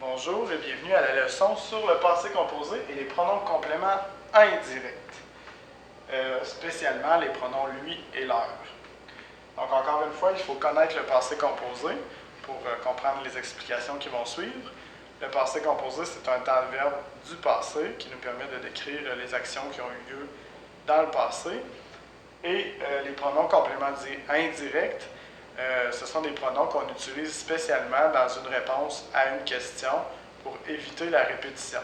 Bonjour et bienvenue à la leçon sur le passé composé et les pronoms de complément indirects, spécialement les pronoms lui et leur. Donc encore une fois, il faut connaître le passé composé pour comprendre les explications qui vont suivre. Le passé composé, c'est un temps de verbe du passé qui nous permet de décrire les actions qui ont eu lieu dans le passé. Et les pronoms complément indirects, ce sont des pronoms qu'on utilise spécialement dans une réponse à une question pour éviter la répétition.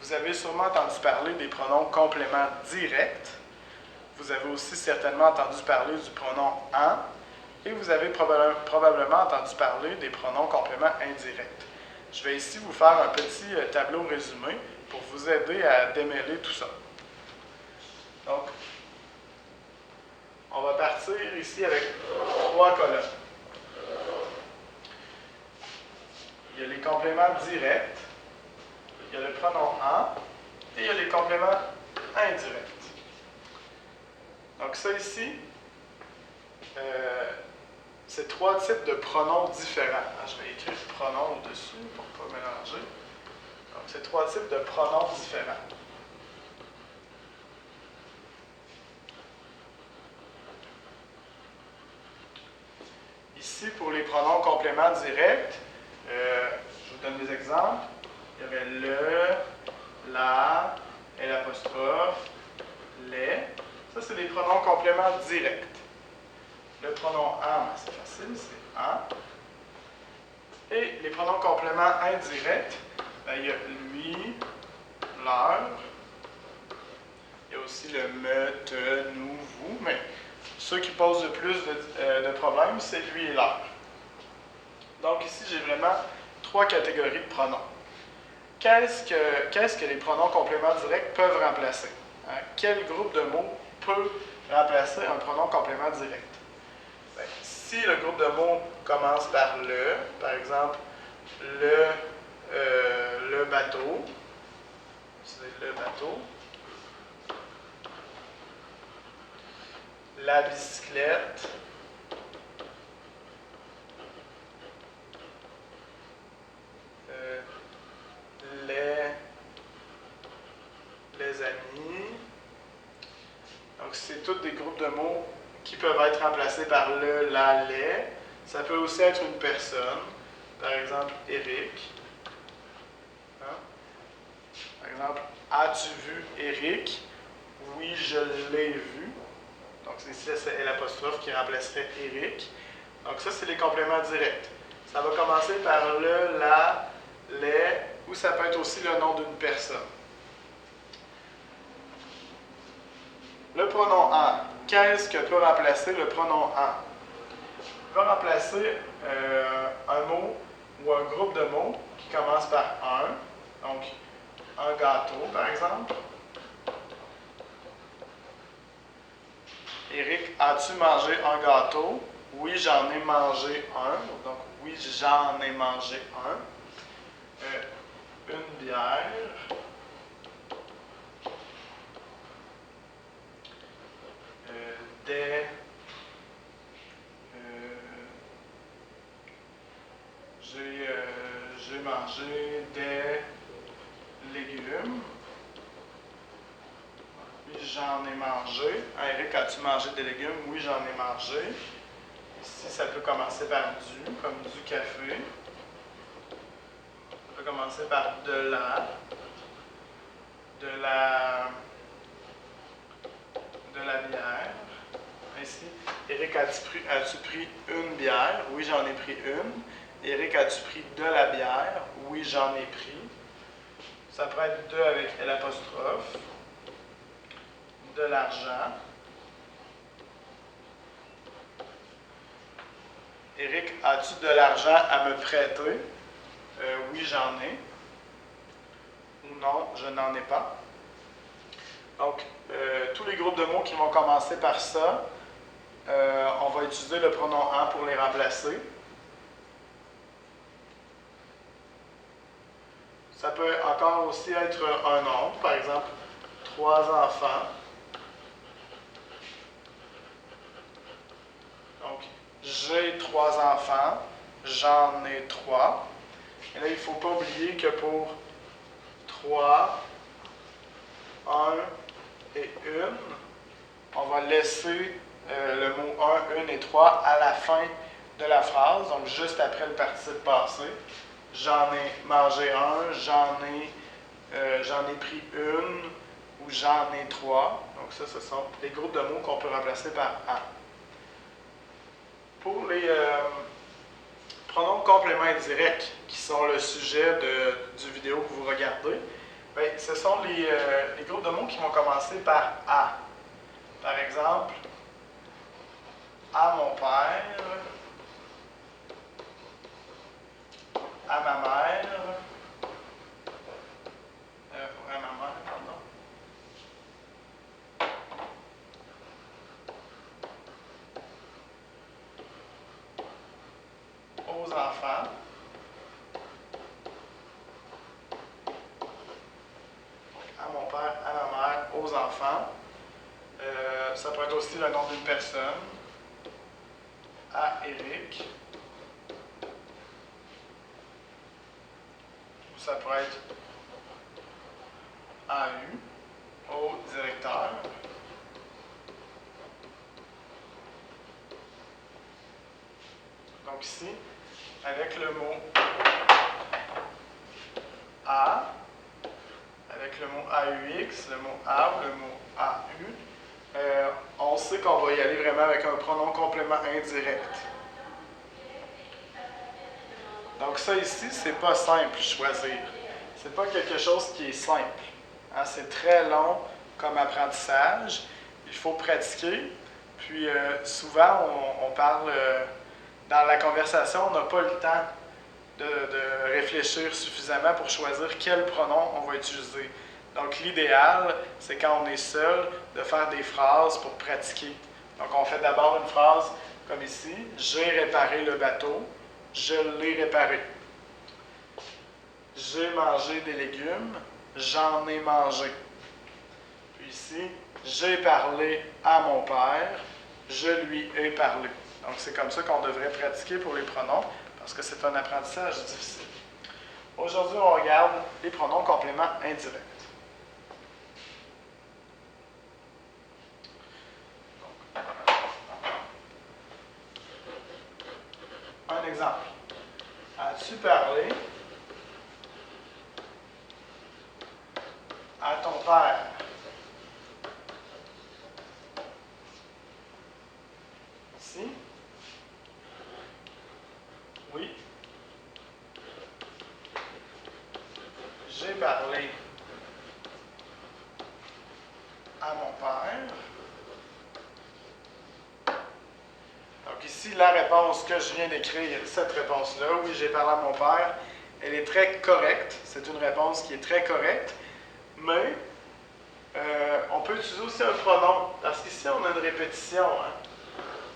Vous avez sûrement entendu parler des pronoms compléments directs. Vous avez aussi certainement entendu parler du pronom « en » et vous avez probablement entendu parler des pronoms compléments indirects. Je vais ici vous faire un petit tableau résumé pour vous aider à démêler tout ça. Donc, on va partir ici avec 3 colonnes. Il y a les compléments directs, il y a le pronom « en » et il y a les compléments indirects. Donc ça ici, c'est 3 types de pronoms différents. Je vais écrire pronom au-dessus pour ne pas mélanger. Donc c'est 3 types de pronoms différents. Ici, pour les pronoms compléments directs, je vous donne des exemples. Il y avait le, la, et l'apostrophe, les. Ça, c'est des pronoms compléments directs. Le pronom « en », c'est facile, c'est « en ». Et les pronoms compléments indirects, il y a lui, leur. Il y a aussi le me, te, nous, vous, mais ceux qui posent le plus de problèmes, c'est lui et leur. Donc ici, j'ai vraiment 3 catégories de pronoms. Qu'est-ce que les pronoms compléments directs peuvent remplacer? Quel groupe de mots peut remplacer un pronom complément direct? Bien, si le groupe de mots commence par le, par exemple, le bateau, c'est le bateau, la bicyclette, les amis. Donc, c'est tous des groupes de mots qui peuvent être remplacés par le, la, les. Ça peut aussi être une personne. Par exemple, Éric. Par exemple, as-tu vu Éric? Oui, je l'ai vu. Donc, ici, c'est l'apostrophe qui remplacerait Éric. Donc, ça, c'est les compléments directs. Ça va commencer par le, la, les, ou ça peut être aussi le nom d'une personne. Le pronom « en », qu'est-ce que peut remplacer le pronom « en » ? Il va remplacer un mot ou un groupe de mots qui commence par « un ». Donc, un gâteau, par exemple. Éric, as-tu mangé un gâteau? Oui, j'en ai mangé un. Donc, oui, j'en ai mangé un. Une bière. J'ai mangé des légumes. Oui, j'en ai mangé. Éric, as-tu mangé des légumes? Oui, j'en ai mangé. Ici, ça peut commencer par du, comme du café. Ça peut commencer par de la bière. Ici, Éric, as-tu pris une bière? Oui, j'en ai pris une. Éric, as-tu pris de la bière? Oui, j'en ai pris. Ça peut être de avec l'apostrophe. De l'argent. Éric, as-tu de l'argent à me prêter? Oui, j'en ai. Ou non, je n'en ai pas. Donc, tous les groupes de mots qui vont commencer par ça, on va utiliser le pronom « en » pour les remplacer. Ça peut encore aussi être un nombre, par exemple, 3 enfants. Donc, j'ai 3 enfants, j'en ai 3. Et là, il ne faut pas oublier que pour 3, 1 et 1, on va laisser le mot 1, 1 et 3 à la fin de la phrase, donc juste après le participe passé. J'en ai mangé un, j'en ai pris une, ou j'en ai 3. Donc ça, ce sont les groupes de mots qu'on peut remplacer par « a ». Pour les pronoms compléments indirects, qui sont le sujet du vidéo que vous regardez, bien, ce sont les groupes de mots qui vont commencer par « a ». Par exemple, à mon père, à ma mère, pardon. Aux enfants, à mon père, à ma mère, aux enfants. Ça peut être aussi le nom d'une personne. À Eric. Ou ça pourrait être à U, au directeur. Donc ici, avec le mot A, avec le mot AUX, le mot A ou le mot AU, on sait qu'on va y aller vraiment avec un pronom complément indirect. Donc ça ici, c'est pas simple choisir. C'est pas quelque chose qui est simple. Hein, c'est très long comme apprentissage. Il faut pratiquer. Puis souvent, on parle dans la conversation, on n'a pas le temps de réfléchir suffisamment pour choisir quel pronom on va utiliser. Donc l'idéal, c'est quand on est seul, de faire des phrases pour pratiquer. Donc on fait d'abord une phrase comme ici, « J'ai réparé le bateau, je l'ai réparé. » J'ai mangé des légumes, j'en ai mangé. Puis ici, j'ai parlé à mon père, je lui ai parlé. Donc c'est comme ça qu'on devrait pratiquer pour les pronoms, parce que c'est un apprentissage difficile. Aujourd'hui, on regarde les pronoms compléments indirects. Un exemple. As-tu parlé à ton père? Ici. Oui. J'ai parlé à mon père. Donc ici, la réponse que je viens d'écrire, cette réponse-là, oui, j'ai parlé à mon père, elle est très correcte. C'est une réponse qui est très correcte, mais on peut utiliser aussi un pronom, parce qu'ici, on a une répétition.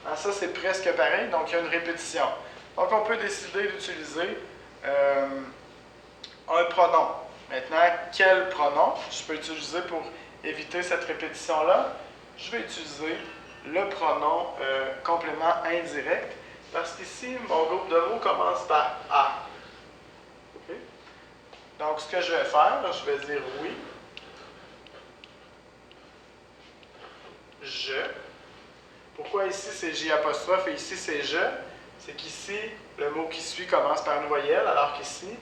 Hein? Ça, c'est presque pareil, donc il y a une répétition. Donc, on peut décider d'utiliser un pronom. Maintenant, quel pronom je peux utiliser pour éviter cette répétition-là? Je vais utiliser le pronom complément indirect, parce qu'ici, mon groupe de mots commence par « a ». Okay? Donc, ce que je vais faire, je vais dire « oui », « je ». Pourquoi ici c'est J' et ici c'est « je », c'est qu'ici, le mot qui suit commence par une voyelle, alors qu'ici,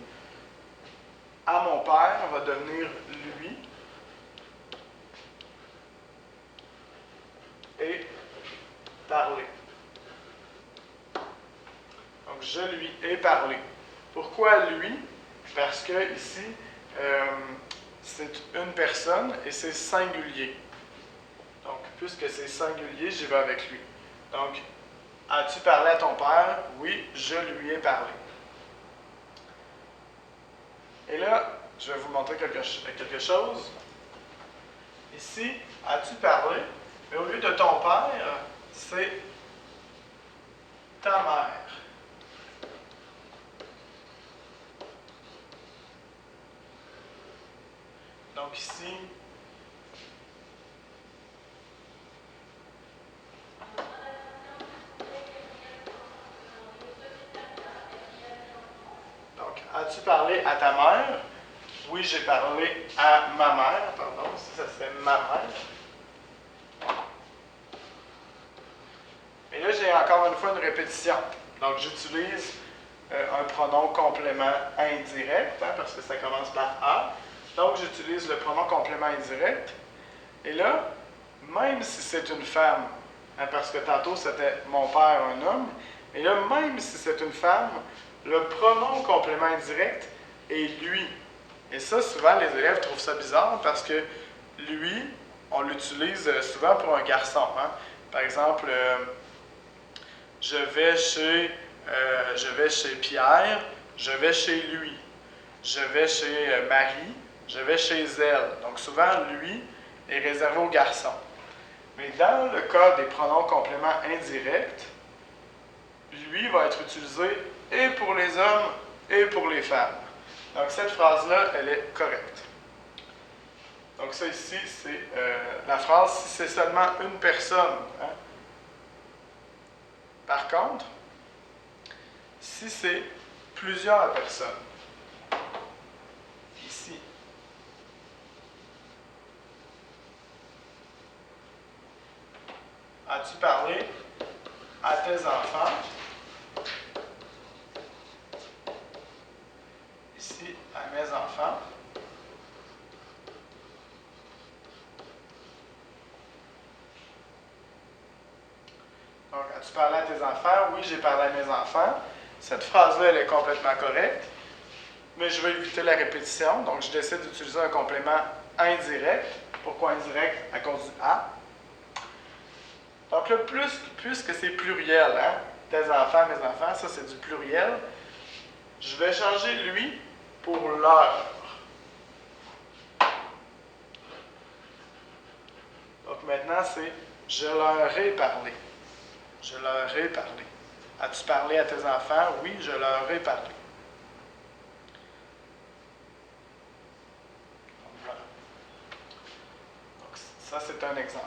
« à mon père » va devenir « lui ». Et parler. Donc, je lui ai parlé. Pourquoi lui? Parce que ici, c'est une personne et c'est singulier. Donc, puisque c'est singulier, j'y vais avec lui. Donc, as-tu parlé à ton père? Oui, je lui ai parlé. Et là, je vais vous montrer quelque chose. Ici, as-tu parlé? Mais au lieu de ton père, c'est ta mère. Donc ici, As-tu parlé à ta mère? Oui, j'ai parlé à ma mère. Pardon, ça c'est ma mère. Et là, j'ai encore une fois une répétition. Donc, j'utilise un pronom complément indirect, hein, parce que ça commence par A. Donc, j'utilise le pronom complément indirect. Et là, même si c'est une femme, hein, parce que tantôt c'était mon père, un homme, et là, même si c'est une femme, le pronom complément indirect est lui. Et ça, souvent, les élèves trouvent ça bizarre parce que lui, on l'utilise souvent pour un garçon. Hein. Par exemple, je vais chez Pierre, je vais chez lui. Je vais chez Marie, je vais chez elle. Donc souvent, lui est réservé aux garçons. Mais dans le cas des pronoms compléments indirects, lui va être utilisé et pour les hommes et pour les femmes. Donc cette phrase-là, elle est correcte. Donc ça ici, c'est la phrase si c'est seulement une personne. Hein. Par contre, si c'est plusieurs personnes, ici, as-tu parlé à tes enfants? Ici, à mes enfants. Donc, as-tu parlé à tes enfants? Oui, j'ai parlé à mes enfants. Cette phrase-là, elle est complètement correcte. Mais je vais éviter la répétition. Donc, je décide d'utiliser un complément indirect. Pourquoi indirect? À cause du A. Donc, là, puisque c'est pluriel, hein? Tes enfants, mes enfants, ça, c'est du pluriel. Je vais changer lui pour leur. Donc, maintenant, c'est je leur ai parlé. Je leur ai parlé. As-tu parlé à tes enfants? Oui, je leur ai parlé. Voilà. Donc, ça, c'est un exemple.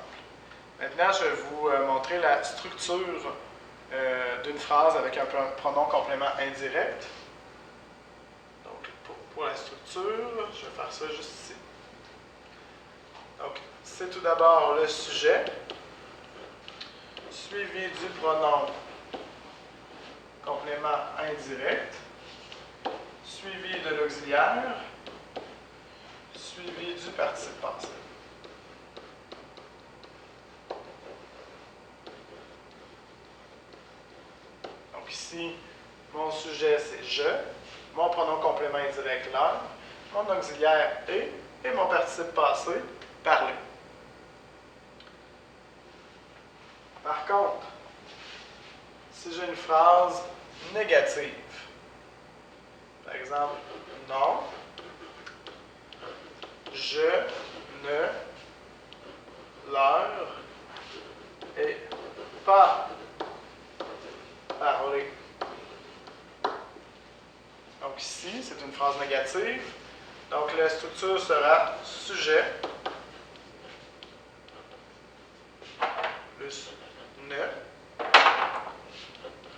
Maintenant, je vais vous montrer la structure d'une phrase avec un pronom complément indirect. Donc, pour la structure, je vais faire ça juste ici. Donc, c'est tout d'abord le sujet, suivi du pronom complément indirect, suivi de l'auxiliaire, suivi du participe passé. Donc ici, mon sujet c'est je, mon pronom complément indirect leur, mon auxiliaire est, et mon participe passé parler. Par contre, si j'ai une phrase négative, par exemple, non, je ne leur ai pas parlé. Donc ici, c'est une phrase négative. Donc la structure sera sujet plus ne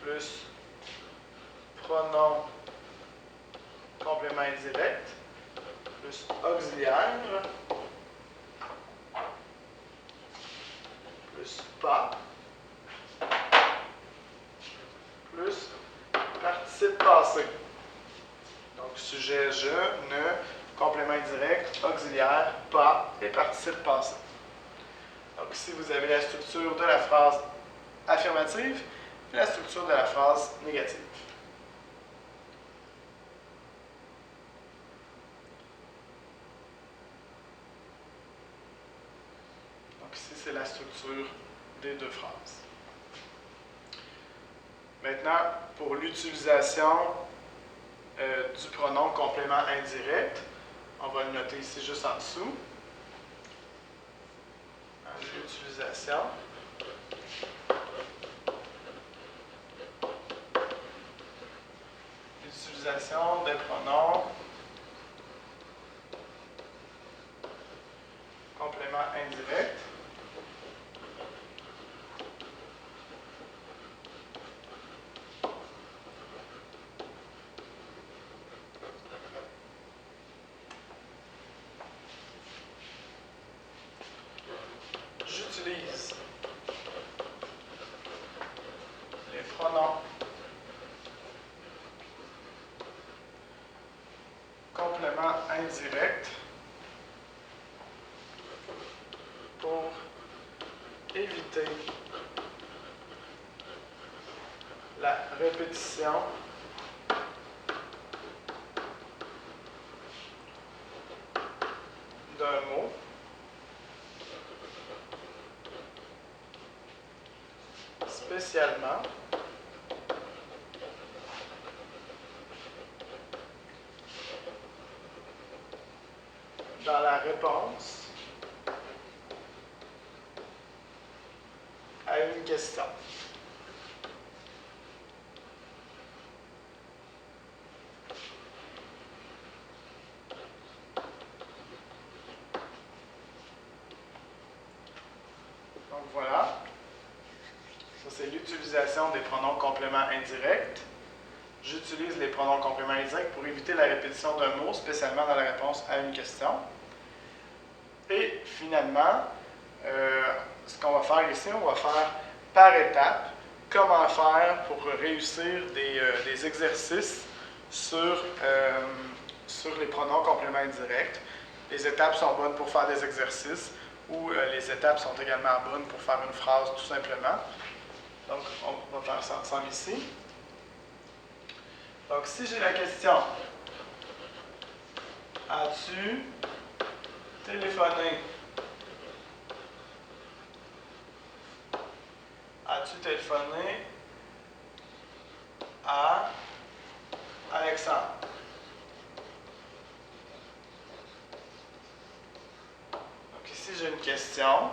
plus pronom complément indirect plus auxiliaire plus pas plus participe passé. Donc sujet je, ne, complément indirect, auxiliaire, pas et participe passé. Donc ici vous avez la structure de la phrase affirmative et la structure de la phrase négative. Donc ici c'est la structure des deux phrases. Maintenant, pour l'utilisation du pronom complément indirect, on va le noter ici juste en dessous. L'utilisation. L'utilisation des pronoms complément indirect. pronom complément indirect pour éviter la répétition d'un mot spécialement dans la réponse à une question. Donc voilà, ça c'est l'utilisation des pronoms compléments indirects. J'utilise les pronoms compléments indirects pour éviter la répétition d'un mot, spécialement dans la réponse à une question. Et finalement, ce qu'on va faire ici, on va faire par étapes comment faire pour réussir des exercices sur les pronoms compléments indirects. Les étapes sont bonnes pour faire des exercices ou les étapes sont également bonnes pour faire une phrase tout simplement. Donc, on va faire ça ensemble ici. Donc, si j'ai la question « As-tu téléphoné? As-tu téléphoné à Alexandre? » Donc ici, j'ai une question.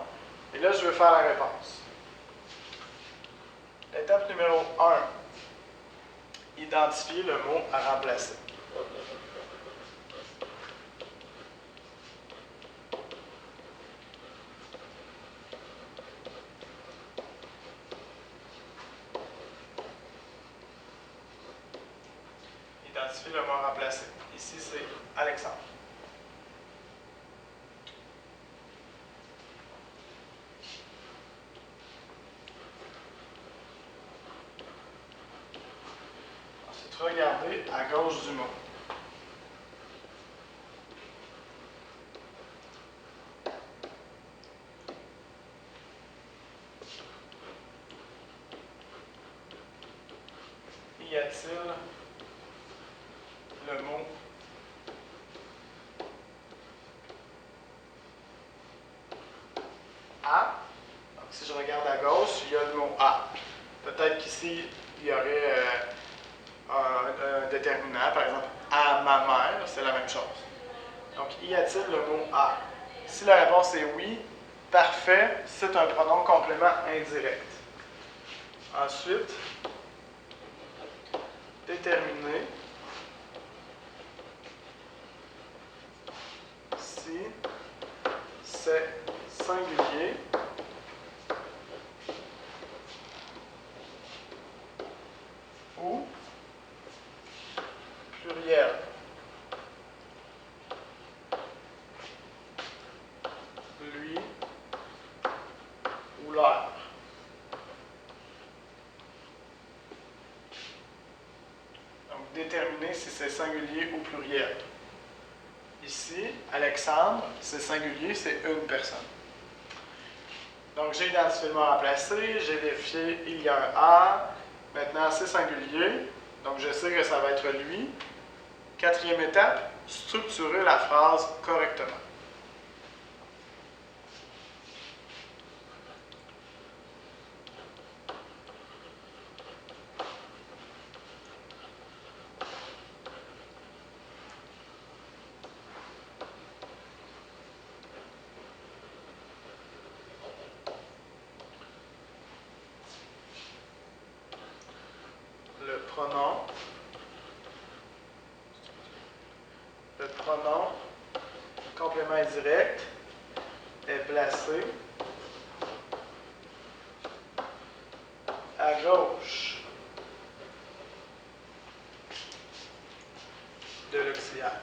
Et là, je veux faire la réponse. Étape numéro 1. Identifier le mot à remplacer. Identifier le mot à remplacer. Ici, c'est Alexandre. Ensuite, regardez à gauche du mot. Y a-t-il le mot à? Donc, si je regarde à gauche, il y a le mot à. Peut-être qu'ici, il y aurait un déterminant, par exemple, à ma mère, c'est la même chose. Donc, y a-t-il le mot à? Si la réponse est oui, parfait, c'est un pronom complément indirect. Ensuite, déterminer si c'est singulier ou pluriel. Lui ou leur. Donc, déterminer si c'est singulier ou pluriel. Ici, Alexandre, c'est singulier, c'est une personne. Donc, j'ai identifié le mot remplacé, j'ai vérifié, il y a un A. Maintenant, c'est singulier, donc je sais que ça va être lui. Quatrième étape, structurer la phrase correctement. Le pronom complément indirect est placé à gauche de l'auxiliaire.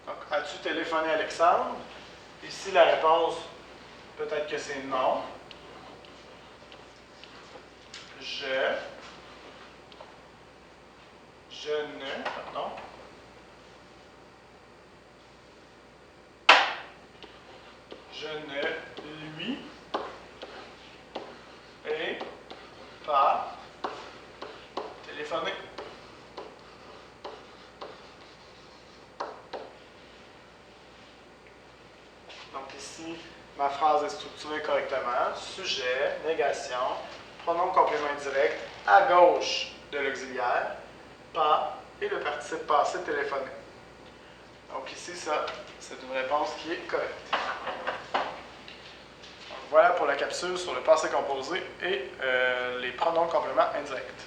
Donc, As-tu téléphoné à Alexandre? Ici, la réponse, peut-être que c'est non. Je ne, pardon. Je ne lui ai pas téléphoné. Donc ici, ma phrase est structurée correctement. Sujet, négation, pronom complément indirect, à gauche de l'auxiliaire, pas, et le participe passé téléphoné. Donc ici, ça, c'est une réponse qui est correcte. Donc, voilà pour la capsule sur le passé composé et les pronoms compléments indirects.